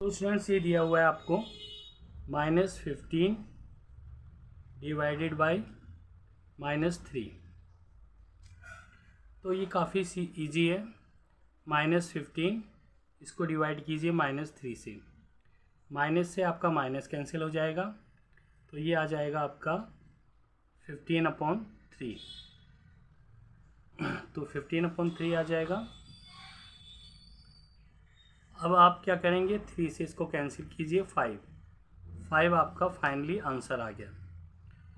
तो स्टूडेंट्स ये दिया हुआ है आपको -15 डिवाइडेड बाई -3। तो ये काफ़ी ईजी है। -15 इसको डिवाइड कीजिए -3 से, माइनस से आपका माइनस कैंसिल हो जाएगा, तो ये आ जाएगा आपका 15/3। तो 15/3 आ जाएगा। अब आप क्या करेंगे, 3 से इसको कैंसिल कीजिए, 5 आपका फाइनली आंसर आ गया,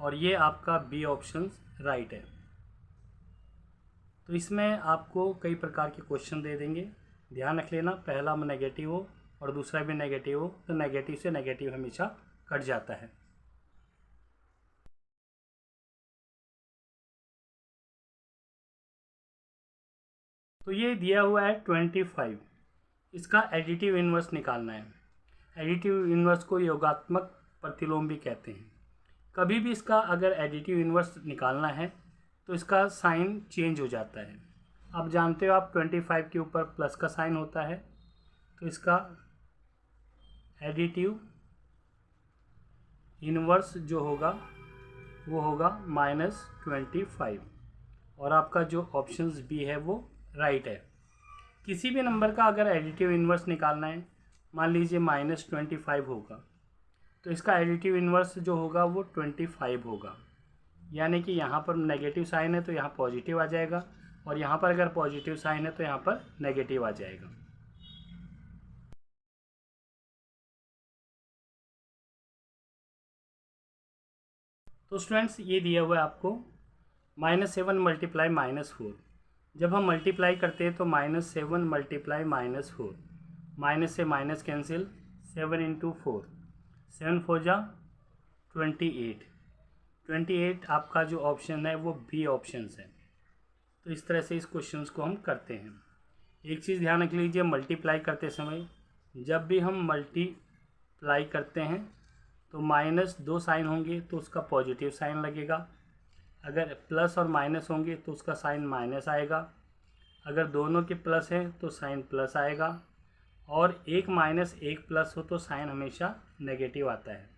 और ये आपका बी ऑप्शन राइट है। तो इसमें आपको कई प्रकार के क्वेश्चन दे देंगे, ध्यान रख लेना, पहला नेगेटिव हो और दूसरा भी नेगेटिव हो, तो नेगेटिव से नेगेटिव हमेशा कट जाता है। तो ये दिया हुआ है 25, इसका एडिटिव इन्वर्स निकालना है। एडिटिव इन्वर्स को योगात्मक प्रतिलोम भी कहते हैं। कभी भी इसका अगर एडिटिव इन्वर्स निकालना है तो इसका साइन चेंज हो जाता है। आप जानते हो, आप 25 के ऊपर प्लस का साइन होता है, तो इसका एडिटिव इन्वर्स जो होगा वो होगा -25, और आपका जो ऑप्शंस बी है वो राइट है। किसी भी नंबर का अगर एडिटिव इन्वर्स निकालना है, मान लीजिए -25 होगा, तो इसका एडिटिव इन्वर्स जो होगा वो 25 होगा। यानी कि यहाँ पर नेगेटिव साइन है तो यहाँ पॉजिटिव आ जाएगा, और यहाँ पर अगर पॉजिटिव साइन है तो यहाँ पर नेगेटिव आ जाएगा। तो स्टूडेंट्स ये दिया हुआ है आपको -7 मल्टीप्लाई -4। जब हम मल्टीप्लाई करते हैं तो -7 मल्टीप्लाई -4, माइनस से माइनस कैंसिल, 7 × 4, 7 4 जा 28 आपका जो ऑप्शन है वो बी ऑप्शन है। तो इस तरह से इस क्वेश्चन को हम करते हैं। एक चीज़ ध्यान रख लीजिए, मल्टीप्लाई करते समय जब भी हम मल्टीप्लाई करते हैं तो -2 साइन होंगे तो उसका पॉजिटिव साइन लगेगा, अगर प्लस और माइनस होंगे तो उसका साइन माइनस आएगा, अगर दोनों के प्लस हैं तो साइन प्लस आएगा, और एक माइनस एक प्लस हो तो साइन हमेशा नेगेटिव आता है।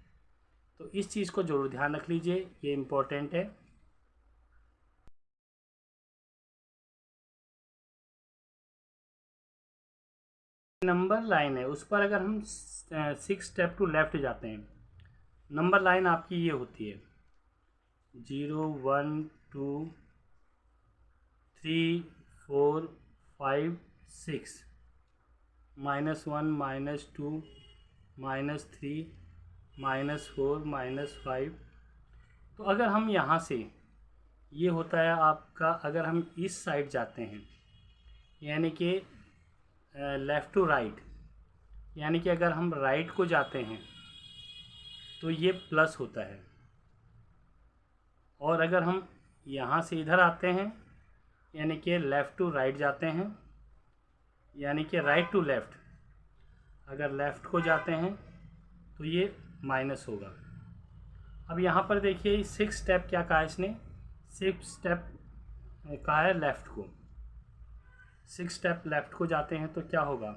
तो इस चीज़ को जरूर ध्यान रख लीजिए, ये इम्पोर्टेंट है। नंबर लाइन है, उस पर अगर हम 6 स्टेप टू लेफ्ट जाते हैं, नंबर लाइन आपकी ये होती है 0 1 2 3 4 5 6, -1 -2 -3 -4 -5। तो अगर हम यहाँ से, ये होता है आपका, अगर हम इस साइड जाते हैं यानी कि लेफ़्ट टू राइट, यानी कि अगर हम राइट को जाते हैं तो ये प्लस होता है, और अगर हम यहाँ से इधर आते हैं यानी कि लेफ़्ट टू राइट जाते हैं, यानी कि राइट टू लेफ़्ट, अगर लेफ़्ट को जाते हैं तो ये माइनस होगा। अब यहाँ पर देखिए 6 स्टेप क्या कहा है इसने, 6 स्टेप कहा है लेफ़्ट को, 6 स्टेप लेफ़्ट को जाते हैं तो क्या होगा,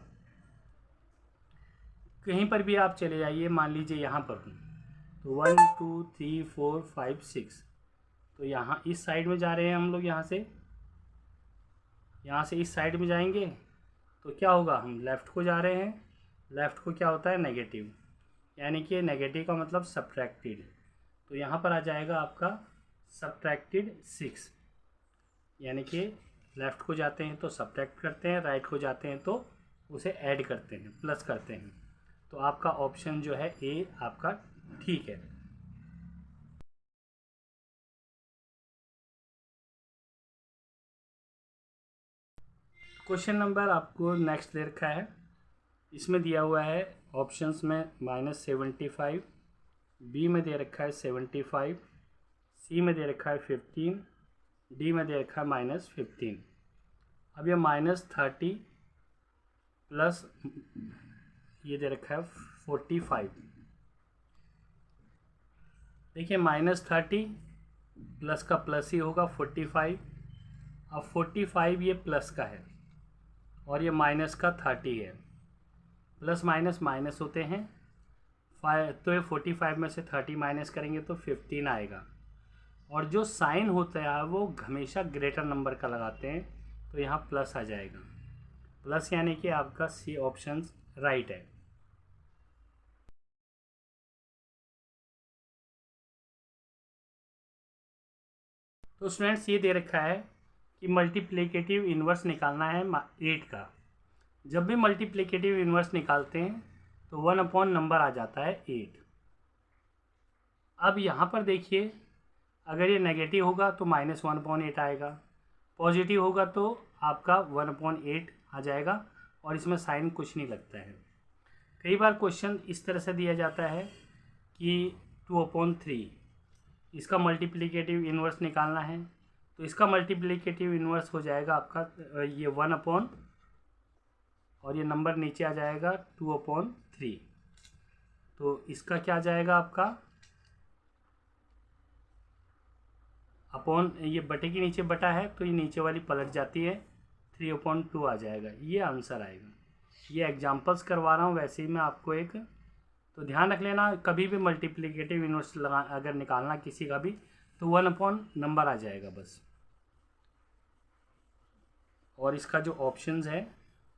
कहीं पर भी आप चले जाइए, मान लीजिए यहाँ पर हूँ तो 1 2 3 4 5 6, तो यहाँ इस साइड में जा रहे हैं हम लोग, यहाँ से इस साइड में जाएंगे तो क्या होगा, हम लेफ़्ट को जा रहे हैं, लेफ़्ट को क्या होता है नेगेटिव, यानी कि नेगेटिव का मतलब सब्ट्रैक्टेड, तो यहाँ पर आ जाएगा आपका सब्ट्रैक्टेड 6, यानी कि लेफ़्ट को जाते हैं तो सब्ट्रैक्ट करते हैं, राइट को जाते हैं तो उसे ऐड करते हैं, प्लस करते हैं। तो आपका ऑप्शन जो है ए आपका ठीक है। क्वेश्चन नंबर आपको नेक्स्ट दे रखा है, इसमें दिया हुआ है ऑप्शंस में -75, बी में दे रखा है 75, सी में दे रखा है 15, डी में दे रखा है -15। अब ये -30 प्लस ये दे रखा है 45। देखिए -30 प्लस का प्लस ही होगा 45, अब 45 ये प्लस का है और ये माइनस का 30 है, प्लस माइनस माइनस होते हैं। तो ये 45 में से 30 माइनस करेंगे तो 15 आएगा। और जो साइन होता है वो हमेशा ग्रेटर नंबर का लगाते हैं, तो यहाँ प्लस आ जाएगा। प्लस यानी कि आपका सी ऑप्शन राइट है। तो स्टूडेंट्स ये दे रखा है कि मल्टीप्लिकेटिव इन्वर्स निकालना है 8 का। जब भी मल्टीप्लिकेटिव इन्वर्स निकालते हैं तो 1 अपॉन नंबर आ जाता है 8। अब यहाँ पर देखिए, अगर ये नेगेटिव होगा तो -1/8 आएगा, पॉजिटिव होगा तो आपका 1/8 आ जाएगा, और इसमें साइन कुछ नहीं लगता है। कई बार क्वेश्चन इस तरह से दिया जाता है कि 2/3 इसका मल्टीप्लिकेटिव इन्वर्स निकालना है, तो इसका मल्टीप्लिकेटिव इन्वर्स हो जाएगा आपका ये 1 और ये नंबर नीचे आ जाएगा 2/3। तो इसका क्या आ जाएगा आपका अपॉन, ये बटे के नीचे बटा है तो ये नीचे वाली पलट जाती है, 3/2 आ जाएगा। ये आंसर आएगा। ये एग्जांपल्स करवा रहा हूँ, वैसे ही मैं आपको एक, तो ध्यान रख लेना कभी भी मल्टीप्लिकेटिव इन्वर्स लगा अगर निकालना किसी का भी तो 1 नंबर आ जाएगा बस। और इसका जो ऑप्शंस है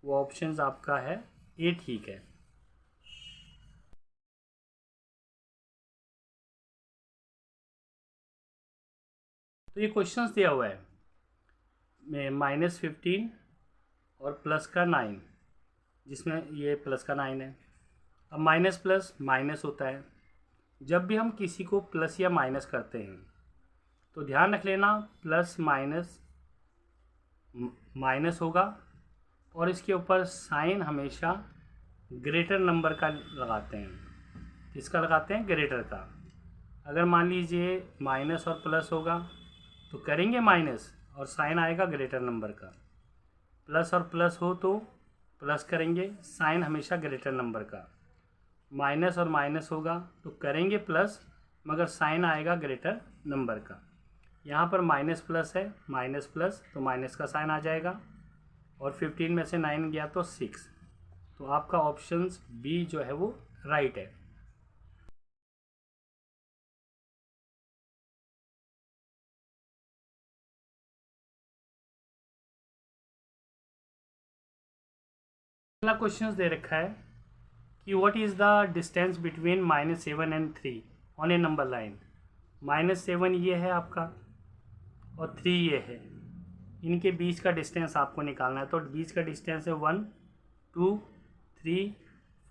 वो ऑप्शंस आपका है ए, ठीक है। तो ये क्वेश्चंस दिया हुआ है -15 और प्लस का 9, जिसमें ये प्लस का 9 है। अब माइनस प्लस माइनस होता है, जब भी हम किसी को प्लस या माइनस करते हैं तो ध्यान रख लेना प्लस माइनस माइनस होगा, और इसके ऊपर साइन हमेशा ग्रेटर नंबर का लगाते हैं। किसका लगाते हैं? ग्रेटर का। अगर मान लीजिए माइनस और प्लस होगा तो करेंगे माइनस और साइन आएगा ग्रेटर नंबर का। प्लस और प्लस हो तो प्लस करेंगे, साइन हमेशा ग्रेटर नंबर का। माइनस और माइनस होगा तो करेंगे प्लस, मगर साइन आएगा ग्रेटर नंबर का। यहाँ पर माइनस प्लस है, माइनस प्लस तो माइनस का साइन आ जाएगा, और 15 में से 9 गया तो 6। तो आपका ऑप्शन बी जो है वो राइट है। अगला क्वेश्चन दे रखा है कि what is the distance between -7 and 3 on A number line. -7 ये है आपका और 3 ये है, इनके बीच का डिस्टेंस आपको निकालना है। तो बीच का डिस्टेंस है 1 2 3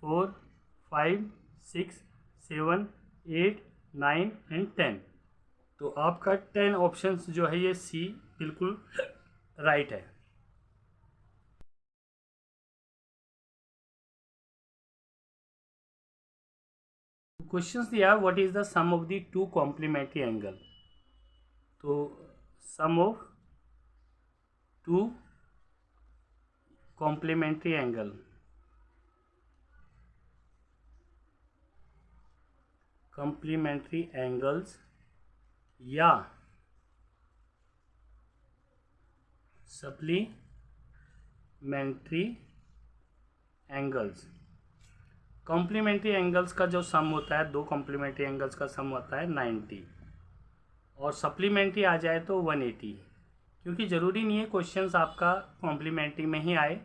4 5 6 7 8 9 एंड 10। तो आपका 10 ऑप्शंस जो है ये सी बिल्कुल राइट है। क्वेश्चंस दिया what is the sum of the two complementary angle. तो sum of two complementary angle, complementary angles या सप्लीमेंट्री एंगल्स। कॉम्प्लीमेंट्री एंगल्स का जो सम होता है, दो कॉम्प्लीमेंट्री एंगल्स का सम होता है 90, और सप्लीमेंट्री आ जाए तो 180। क्योंकि ज़रूरी नहीं है क्वेश्चंस आपका कॉम्प्लीमेंट्री में ही आए,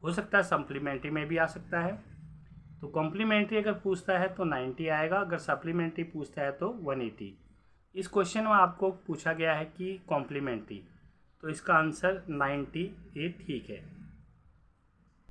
हो सकता है सप्लीमेंट्री में भी आ सकता है। तो कॉम्प्लीमेंट्री अगर पूछता है तो 90 आएगा, अगर सप्लीमेंट्री पूछता है तो 180। इस क्वेश्चन में आपको पूछा गया है कि कॉम्प्लीमेंट्री, तो इसका आंसर 98 ठीक है।